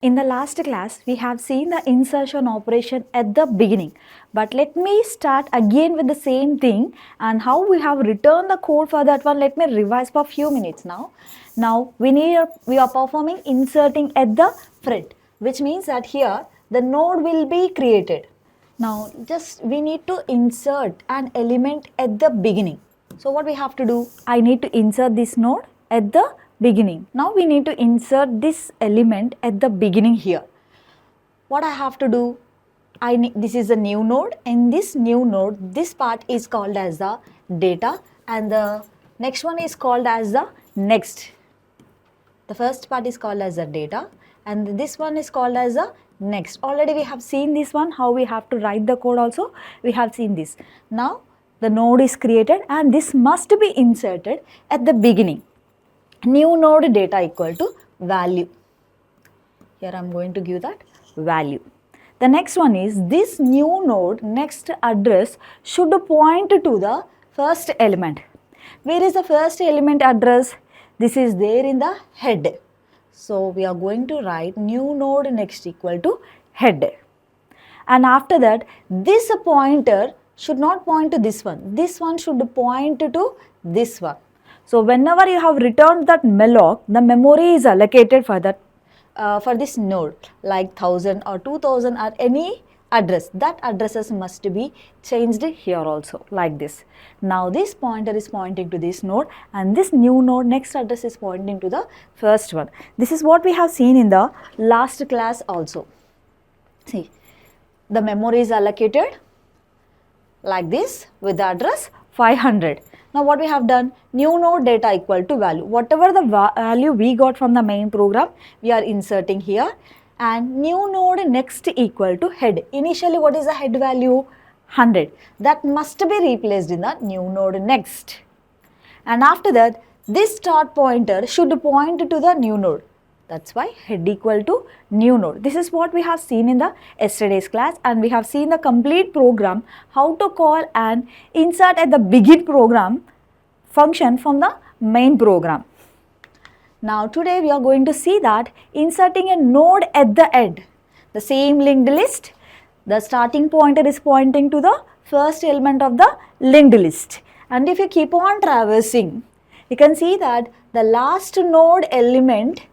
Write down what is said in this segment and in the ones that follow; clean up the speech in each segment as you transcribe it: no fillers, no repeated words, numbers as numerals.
In the last class, we have seen the insertion operation at the beginning. But let me start again with the same thing, and how we have returned the code for that one. Let me revise for a few minutes now. Now we are performing inserting at the front, which means that here the node will be created. Now just we need to insert an element at the beginning. So what we have to do? I need to insert this node at the beginning. Now we need to insert this element at the beginning here. What I have to do? This is a new node. In this new node, this part is called as the data, and the next one is called as the next. The first part is called as the data, and this one is called as the next. Already we have seen this one, how we have to write the code also. We have seen this. Now the node is created and this must be inserted at the beginning. New node data equal to value. Here I am going to give that value. The next one is this new node next address should point to the first element. Where is the first element address? This is there in the head. So we are going to write new node next equal to head. And after that, this pointer should not point to this one. This one should point to this one. So whenever you have returned that malloc, the memory is allocated for that for this node, like 1000 or 2000 or any address. That addresses must be changed here also, like this. Now this pointer is pointing to this node, and this new node next address is pointing to the first one. This is what we have seen in the last class also. See, the memory is allocated like this with the address 500. Now what we have done? New node data equal to value. Whatever the value we got from the main program, we are inserting here. And new node next equal to head. Initially what is the head value? 100. That must be replaced in the new node next. And after that, this start pointer should point to the new node. That's why head equal to new node. This is what we have seen in the yesterday's class, and we have seen the complete program, how to call and insert at the begin program function from the main program. Now today we are going to see that inserting a node at the end. The same linked list, the starting pointer is pointing to the first element of the linked list. And if you keep on traversing, you can see that the last node element,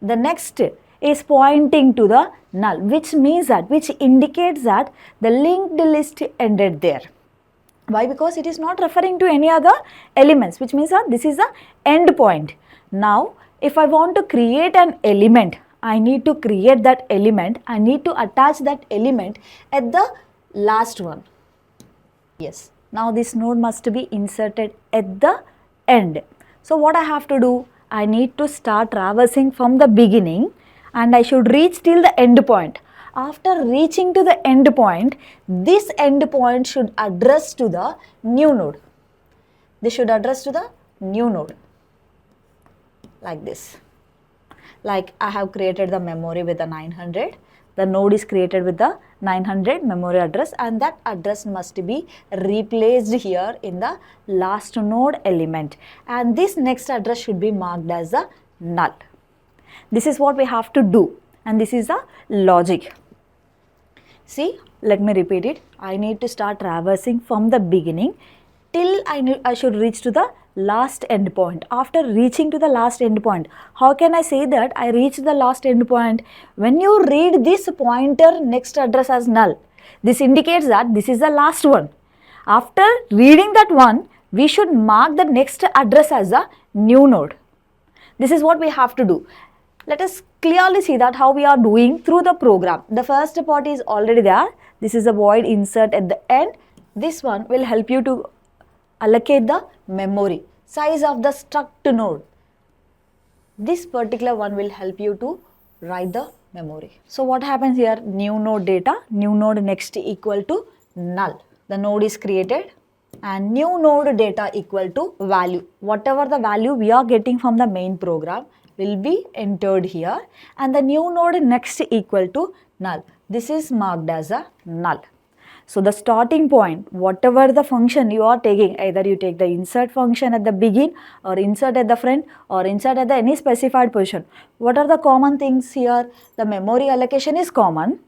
the next is pointing to the null, which means that, which indicates that the linked list ended there. Why? Because it is not referring to any other elements, which means that this is the end point. Now, if I want to create an element, I need to create that element, I need to attach that element at the last one. Yes, now this node must be inserted at the end. So what I have to do? I need to start traversing from the beginning, and I should reach till the end point. After reaching to the end point, this end point should address to the new node. This should address to the new node, like this. Like I have created the memory with the 900. The node is created with the 900 memory address, and that address must be replaced here in the last node element, and this next address should be marked as the null. This is what we have to do, and this is the logic. See, let me repeat it. I need to start traversing from the beginning till I should reach to the last endpoint. After reaching to the last endpoint, how can I say that I reached the last endpoint? When you read this pointer next address as null, this indicates that this is the last one. After reading that one, we should mark the next address as a new node. This is what we have to do. Let us clearly see that how we are doing through the program. The first part is already there. This is a void insert at the end. This one will help you to allocate the memory size of the struct node. This particular one will help you to write the memory. So what happens here? New node data, new node next equal to null. The node is created, and new node data equal to value. Whatever the value we are getting from the main program will be entered here, and the new node next equal to null. This is marked as a null. So the starting point, whatever the function you are taking, either you take the insert function at the begin or insert at the front or insert at the any specified position. What are the common things here? The memory allocation is common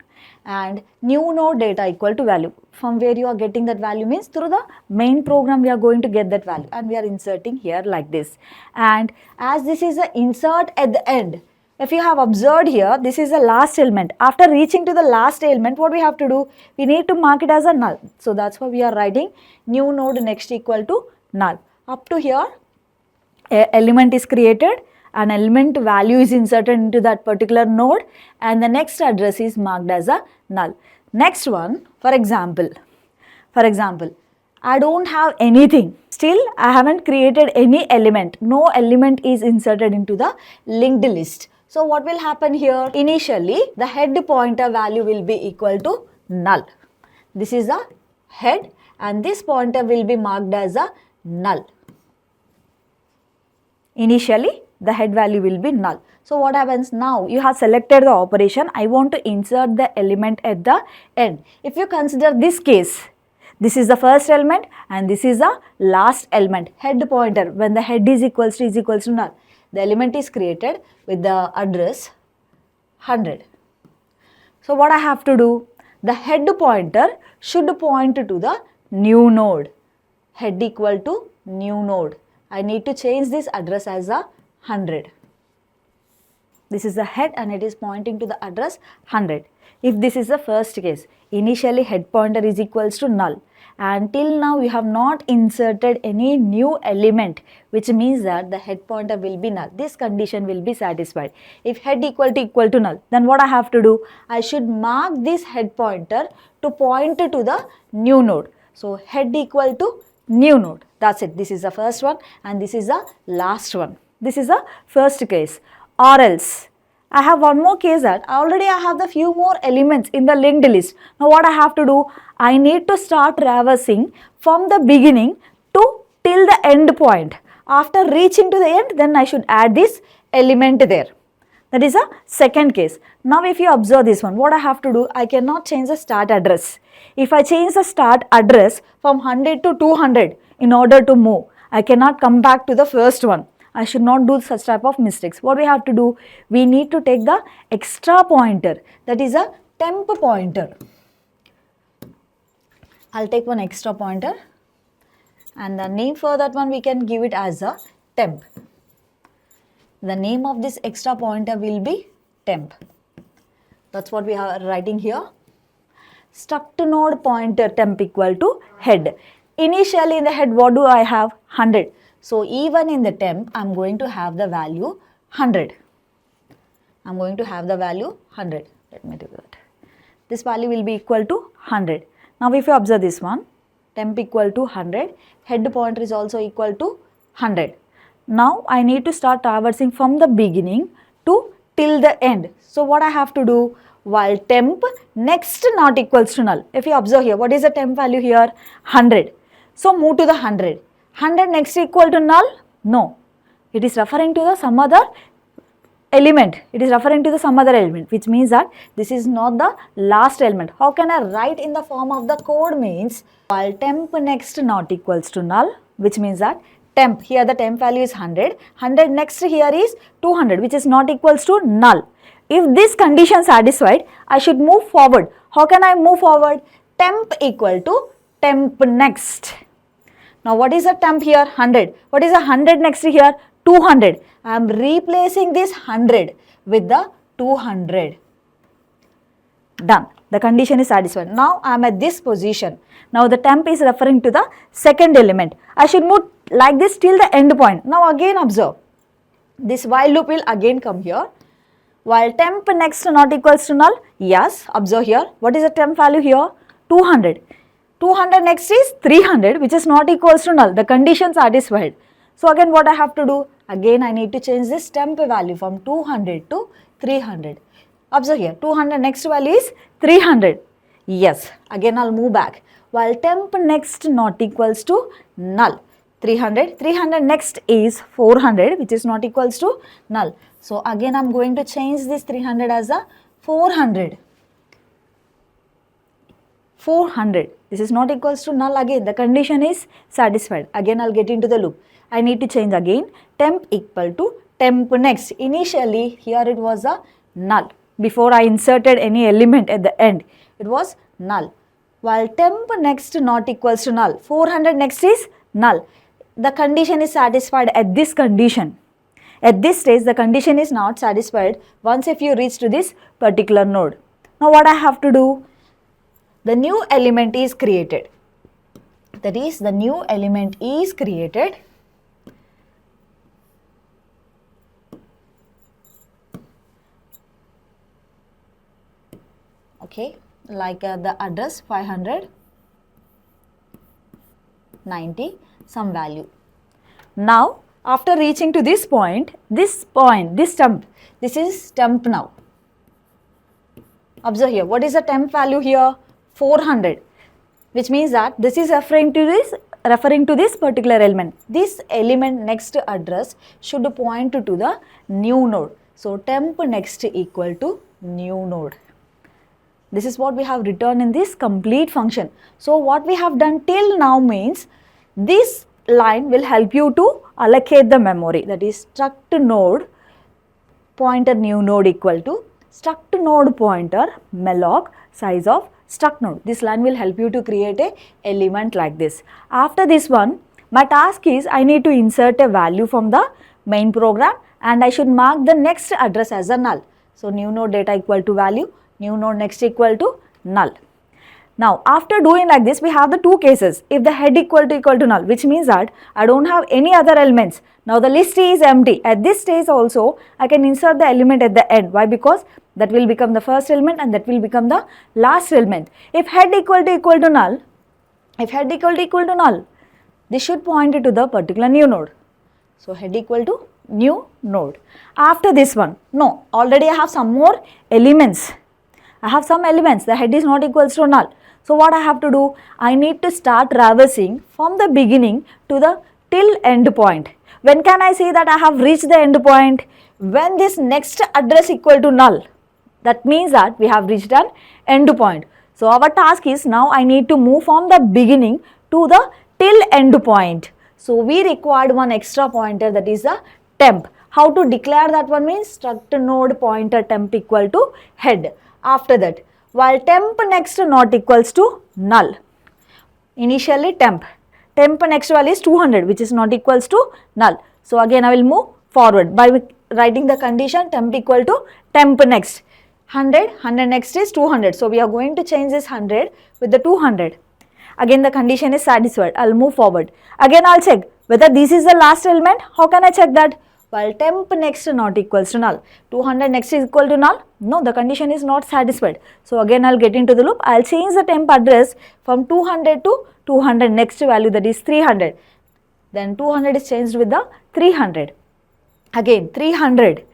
and new node data equal to value. From where you are getting that value means through the main program we are going to get that value, and we are inserting here like this. And as this is the insert at the end, if you have observed here, this is the last element. After reaching to the last element, what we have to do? We need to mark it as a null. So that's why we are writing new node next equal to null. Up to here, an element is created, an element value is inserted into that particular node, and the next address is marked as a null. Next one, for example, I don't have anything. Still, I haven't created any element. No element is inserted into the linked list. So what will happen here? Initially, the head pointer value will be equal to null. This is the head and this pointer will be marked as a null. Initially, the head value will be null. So what happens now? You have selected the operation. I want to insert the element at the end. If you consider this case, this is the first element and this is the last element, head pointer. When the head is equals to null, the element is created with the address 100. So what I have to do? The head pointer should point to the new node. Head equal to new node. I need to change this address as a 100. This is the head and it is pointing to the address 100. If this is the first case, initially head pointer is equals to null. And till now you have not inserted any new element, which means that the head pointer will be null. This condition will be satisfied. If head equal to null, then what I have to do? I should mark this head pointer to point to the new node. So head equal to new node. That's it. This is the first one and this is the last one. This is the first case. Or else, I have one more case that already I have the few more elements in the linked list. Now what I have to do? I need to start traversing from the beginning to till the end point. After reaching to the end, then I should add this element there. That is a second case. Now if you observe this one, what I have to do? I cannot change the start address. If I change the start address from 100 to 200 in order to move, I cannot come back to the first one. I should not do such type of mistakes. What we have to do? We need to take the extra pointer, that is a temp pointer. I'll take one extra pointer and the name for that one we can give it as a temp. The name of this extra pointer will be temp. That's what we are writing here. Struct node pointer temp equal to head. Initially in the head, what do I have? 100. So even in the temp, I am going to have the value 100. I am going to have the value 100. Let me do that. This value will be equal to 100. Now if you observe this one, temp equal to 100, head pointer is also equal to 100. Now I need to start traversing from the beginning to till the end. So what I have to do? While temp next not equals to null. If you observe here, what is the temp value here? 100. So move to the 100. 100 next equal to null? No. It is referring to the some other element. It is referring to the some other element, which means that this is not the last element. How can I write in the form of the code? Means while temp next not equals to null, which means that temp, here the temp value is 100. 100 next here is 200, which is not equals to null. If this condition satisfied, I should move forward. How can I move forward? Temp equal to temp next. Now what is the temp here? 100. What is the 100 next here? 200. I am replacing this 100 with the 200. Done. The condition is satisfied. Now I am at this position. Now the temp is referring to the second element. I should move like this till the end point. Now again observe. This while loop will again come here. While temp next not equals to null. Yes, observe here. What is the temp value here? 200. 200 next is 300, which is not equals to null. The condition satisfied. So again what I have to do? Again I need to change this temp value from 200 to 300. Observe here, 200 next value is 300. Yes, again I'll move back. While temp next not equals to null. 300. 300 next is 400, which is not equals to null. So again I'm going to change this 300 as a 400. 400. This is not equals to null again. The condition is satisfied. Again, I'll get into the loop. I need to change again. Temp equal to temp next. Initially, here it was a null. Before I inserted any element at the end, it was null. While temp next not equals to null. 400 next is null. The condition is satisfied at this condition. At this stage, the condition is not satisfied once if you reach to this particular node. Now what I have to do? The new element is created. That is, the new element is created. Okay, like the address 590 some value. Now after reaching to this temp, this is temp now. Observe here, what is the temp value here? 400, which means that this is referring to this particular element. This element next address should point to the new node. So temp next equal to new node. This is what we have written in this complete function. So what we have done till now means this line will help you to allocate the memory. That is, struct node pointer new node equal to struct node pointer malloc size of struct node. This line will help you to create a element like this. After this one, my task is I need to insert a value from the main program and I should mark the next address as a null. So new node data equal to value, new node next equal to null. Now after doing like this, we have the two cases. If the head equal to null, which means that I don't have any other elements. Now the list is empty. At this stage also, I can insert the element at the end. Why? Because that will become the first element and that will become the last element. If head equal to null, this should point to the particular new node. So head equal to new node. After this one, no, already I have some more elements. The head is not equals to null. So what I have to do? I need to start traversing from the beginning to the till end point. When can I say that I have reached the end point? When this next address equal to null. That means that we have reached an end point. So our task is now I need to move from the beginning to the till end point. So we required one extra pointer, that is the temp. How to declare that one means struct node pointer temp equal to head. After that, while temp next not equals to null. Initially temp next value is 200, which is not equals to null. So again I will move forward by writing the condition temp equal to temp next. 100 next is 200. So we are going to change this 100 with the 200. Again the condition is satisfied. I'll move forward. Again I'll check whether this is the last element. How can I check that? While temp next not equals to null. 200 next is equal to null. No, the condition is not satisfied. So again I'll get into the loop. I'll change the temp address from 200 to 200 next value, that is 300. Then 200 is changed with the 300. Again 300.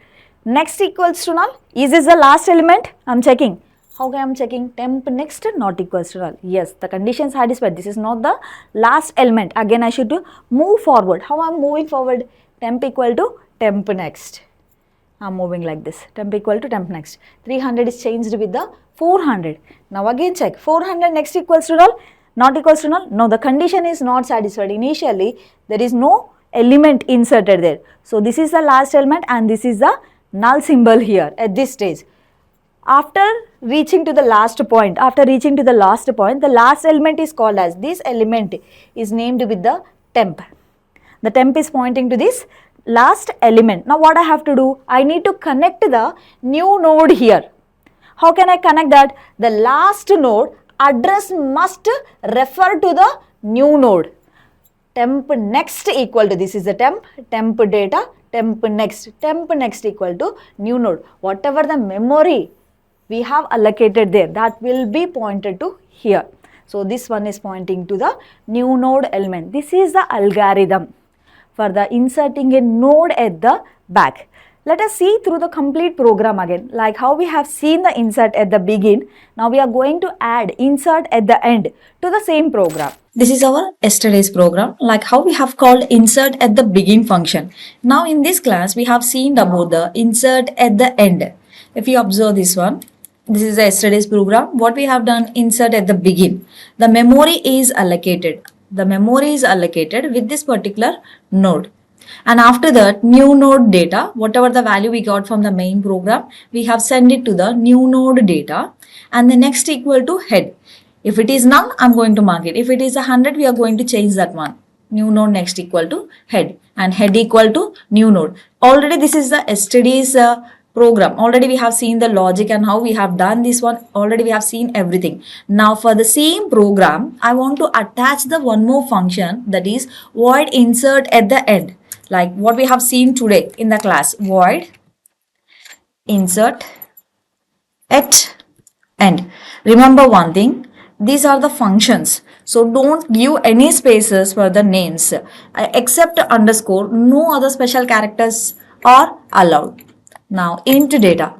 Next equals to null. Is this the last element? I'm checking. How I'm checking? Temp next not equals to null. Yes, the condition is satisfied. This is not the last element. Again I should move forward. How I'm moving forward? Temp equal to temp next. I'm moving like this. Temp equal to temp next. 300 is changed with the 400. Now again check. 400 next equals to null. Not equals to null. No, the condition is not satisfied. Initially there is no element inserted there. So this is the last element and this is the null symbol here at this stage. After reaching to the last point, the last element is called as, this element is named with the temp. The temp is pointing to this last element. Now what I have to do? I need to connect the new node here. How can I connect that? The last node address must refer to the new node. Temp next equal to, this is the temp data, temp next equal to new node. Whatever the memory we have allocated there, that will be pointed to here. So this one is pointing to the new node element. This is the algorithm for the inserting a node at the back. Let us see through the complete program again. Like how we have seen the insert at the begin, now we are going to add insert at the end to the same program. This is our yesterday's program, like how we have called insert at the begin function. Now in this class we have seen about the insert at the end. If you observe this one, this is yesterday's program. What we have done, insert at the begin. The memory is allocated. The memory is allocated with this particular node. And after that, new node data, whatever the value we got from the main program, we have sent it to the new node data, and the next equal to head. If it is null, I'm going to mark it. If it is 100, we are going to change that one. New node next equal to head, and head equal to new node. Already this is the yesterday's program. Already we have seen the logic and how we have done this one. Already we have seen everything. Now for the same program, I want to attach the one more function, that is void insert at the end. Like what we have seen today in the class, void insert at end. Remember one thing, these are the functions, so don't give any spaces for the names. Except underscore, no other special characters are allowed. Now int data,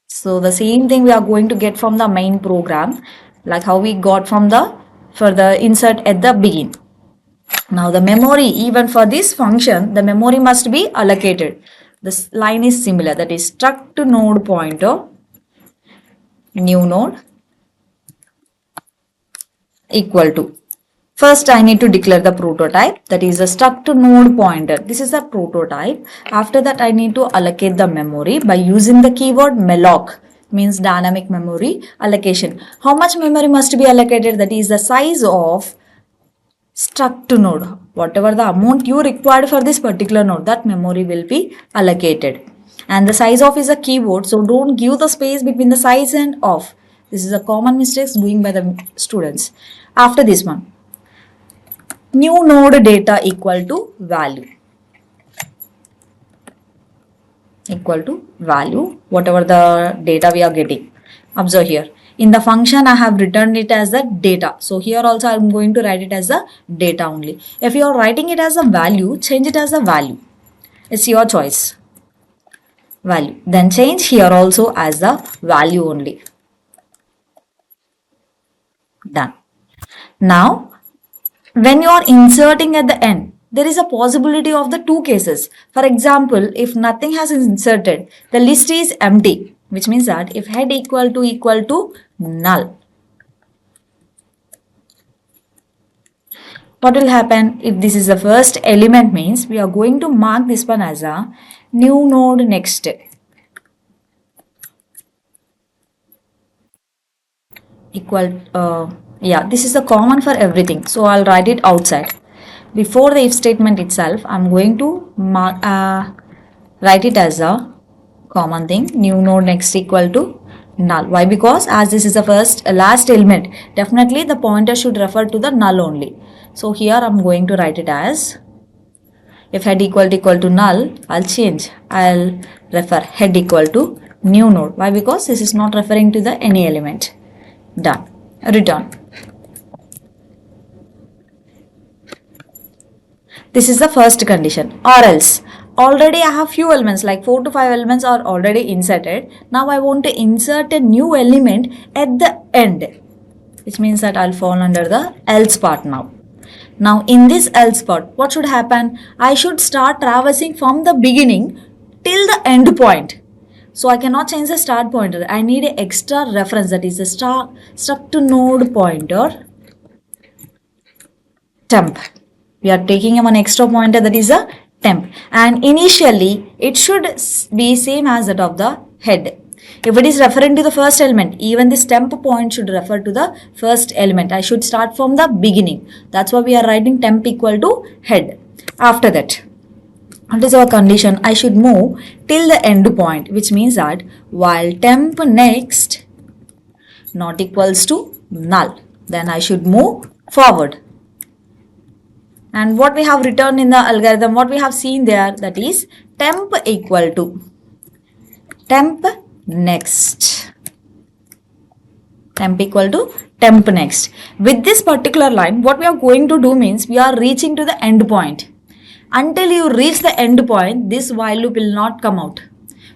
so the same thing we are going to get from the main program, like how we got from the for the insert at the begin. Now the memory, even for this function, the memory must be allocated. This line is similar, that is struct to node pointer, new node equal to. First I need to declare the prototype, that is a struct to node pointer. This is the prototype. After that I need to allocate the memory by using the keyword malloc, means dynamic memory allocation. How much memory must be allocated? That is the size of struct to node. Whatever the amount you required for this particular node, that memory will be allocated. And the size of is a keyword, so don't give the space between the size and of. This is a common mistake doing by the students. After this one, new node data equal to value. Equal to value, whatever the data we are getting. Observe here. In the function, I have returned it as the data. So here also I am going to write it as the data only. If you are writing it as a value, change it as a value. It's your choice. Value. Then change here also as the value only. Done. Now, when you are inserting at the end, there is a possibility of the two cases. For example, if nothing has inserted, the list is empty, which means that if head equal to null, what will happen? If this is the first element, means we are going to mark this one as a new node next. Equal, yeah, this is the common for everything. So I'll write it outside. Before the if statement itself, I'm going to mark, write it as a common thing, new node next equal to null. Why? Because as this is the last element, definitely the pointer should refer to the null only. So here I'm going to write it as, if head equal to null, I'll change. I'll refer head equal to new node. Why? Because this is not referring to the any element. Done. Return. This is the first condition. Or else, already I have few elements, like 4 to 5 elements are already inserted. Now I want to insert a new element at the end, which means that I'll fall under the else part now. Now in this else part, what should happen? I should start traversing from the beginning till the end point. So I cannot change the start pointer. I need an extra reference, that is the struct to node pointer temp. We are taking one extra pointer, that is a temp, and initially it should be same as that of the head. If it is referring to the first element, even this temp point should refer to the first element. I should start from the beginning. That's why we are writing temp equal to head. After that, what is our condition? I should move till the end point, which means that while temp next not equals to null, then I should move forward. And what we have written in the algorithm, what we have seen there, that is temp equal to temp next. Temp equal to temp next. With this particular line, what we are going to do means we are reaching to the end point. Until you reach the end point, this while loop will not come out.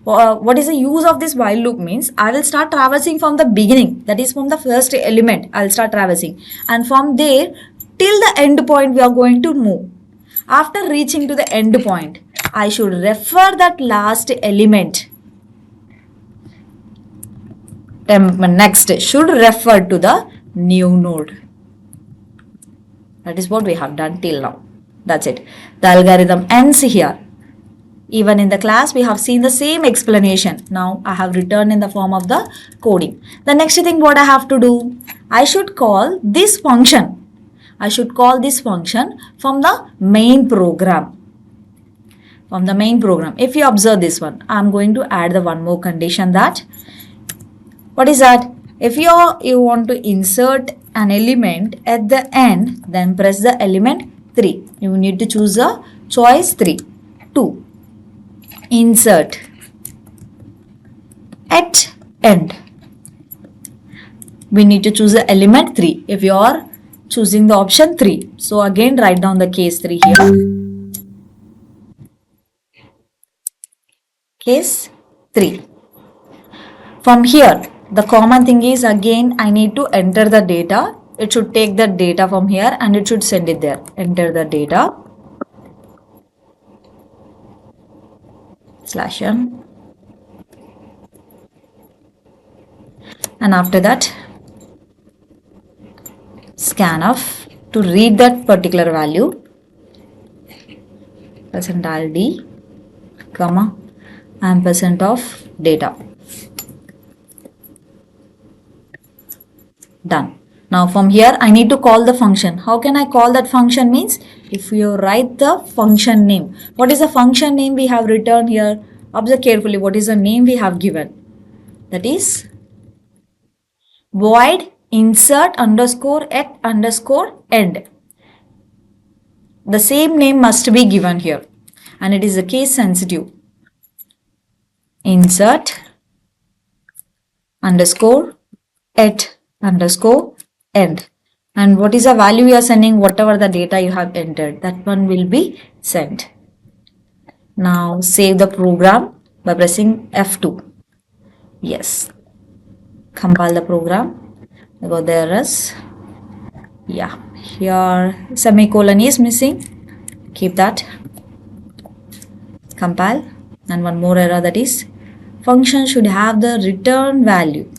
What is the use of this while loop means? I will start traversing from the beginning, that is from the first element. I will start traversing, and from there till the end point we are going to move. After reaching to the end point, I should refer that last element. next should refer to the new node. That is what we have done till now. That's it. The algorithm ends here. Even in the class, we have seen the same explanation. Now I have returned in the form of the coding. The next thing what I have to do, I should call this function. I should call this function from the main program. From the main program. If you observe this one, I am going to add the one more condition that, what is that? If you want to insert an element at the end, then press the element 3. You need to choose a choice 3. 2. Insert at end. We need to choose the element 3 if you are choosing the option 3. So again write down the case 3 here. Case 3. From here, the common thing is again I need to enter the data. It should take the data from here and it should send it there. Enter the data. /n, and after that scanf to read that particular value, %d, comma, and % of data. Done. Now from here I need to call the function. How can I call that function? Means if you write the function name. What is the function name we have written here? Observe carefully what is the name we have given. That is void insert underscore at underscore end. The same name must be given here and it is a case sensitive. Insert underscore at underscore end. And what is the value you are sending? Whatever the data you have entered, that one will be sent. Now save the program by pressing F2. Yes. Compile the program. I got the errors. Yeah. Here semicolon is missing. Keep that. Compile. And one more error, that is function should have the return value.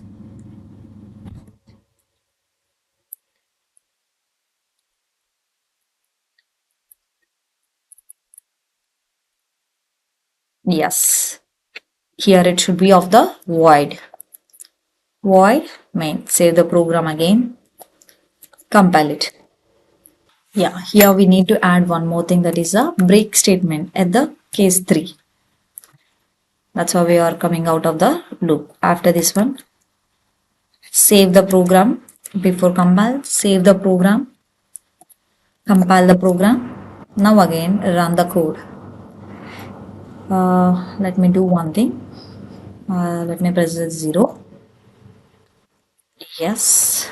Yes, here it should be of the void main. Save the program again, compile it. Yeah, here we need to add one more thing, that is a break statement at the case 3. That's how we are coming out of the loop. After this one, save the program. Before compile, save the program, compile the program. Now again run the code. Let me do one thing. Let me press 0. Yes.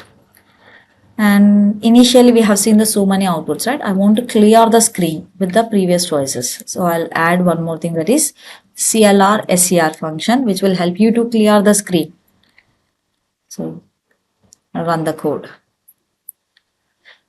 And initially we have seen the so many outputs, right? I want to clear the screen with the previous choices. So I'll add one more thing, that is CLR SCR function, which will help you to clear the screen. So I'll run the code.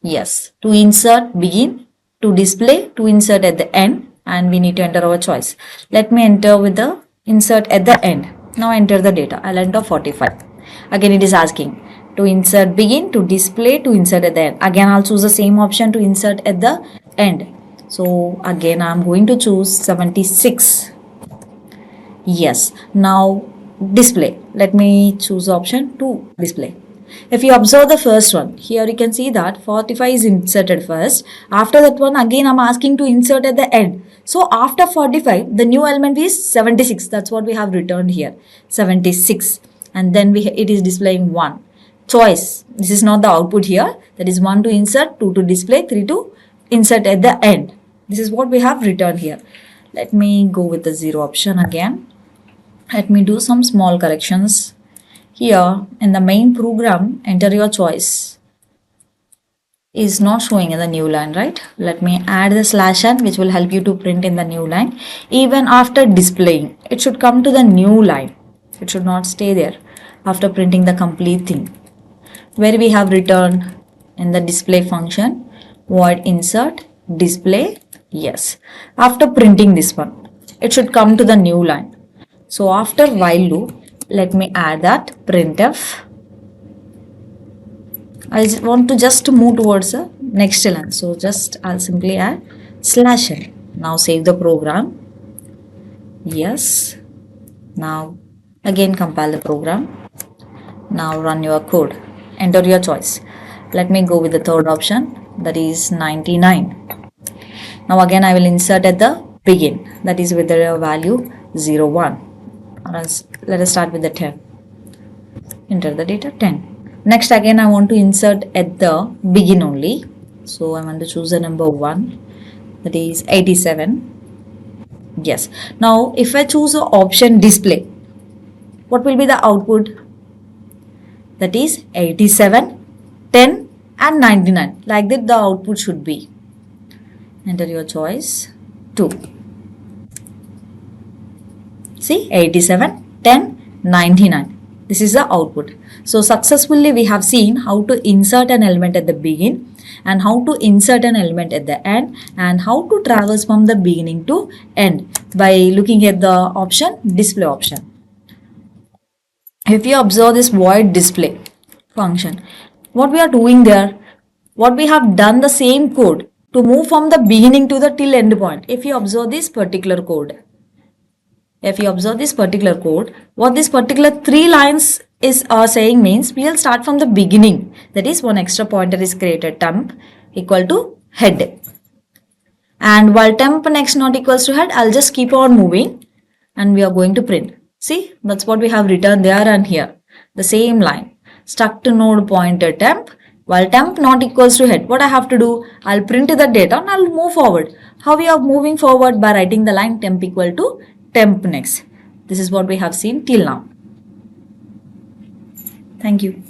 Yes. To insert begin, to display, to insert at the end. And we need to enter our choice. Let me enter with the insert at the end. Now enter the data. I'll enter 45. Again it is asking to insert begin, to display, to insert at the end. Again I'll choose the same option, to insert at the end. So again I'm going to choose 76. Yes. Now display. Let me choose option to display. If you observe the first one, here you can see that 45 is inserted first. After that one, again I'm asking to insert at the end. So after 45, the new element is 76. That's what we have returned here, 76. And then it is displaying 1. Choice. This is not the output here. That is 1 to insert, 2 to display, 3 to insert at the end. This is what we have returned here. Let me go with the 0 option again. Let me do some small corrections. Here in the main program, enter your choice is not showing in the new line, right? Let me add the /n, which will help you to print in the new line. Even after displaying, it should come to the new line. It should not stay there after printing the complete thing. Where we have returned in the display function, void insert, display, yes. After printing this one, it should come to the new line. So after while loop, let me add that printf. I want to just move towards the next line, so just I'll simply add /n. Now save the program. Yes. Now again compile the program. Now run your code. Enter your choice. Let me go with the third option, that is 99. Now again I will insert at the begin, that is with the value 01. Let us start with the 10. Enter the data 10. Next again I want to insert at the begin only. So I want to choose the number 1, that is 87. Yes. Now if I choose the option display, what will be the output? That is 87, 10 and 99. Like that the output should be. Enter your choice 2. See, 87, 10, 99. This is the output. So successfully we have seen how to insert an element at the begin and how to insert an element at the end and how to traverse from the beginning to end by looking at the option display option. If you observe this void display function, what we are doing there, what we have done the same code to move from the beginning to the till end point. If you observe this particular code, what this particular 3 lines is saying means we will start from the beginning. That is, one extra pointer is created, temp equal to head. And while temp next not equals to head, I'll just keep on moving and we are going to print. See, that's what we have written there and here. The same line. Struct to node pointer temp. While temp not equals to head, what I have to do? I'll print the data and I'll move forward. How we are moving forward? By writing the line temp equal to temp next. This is what we have seen till now. Thank you.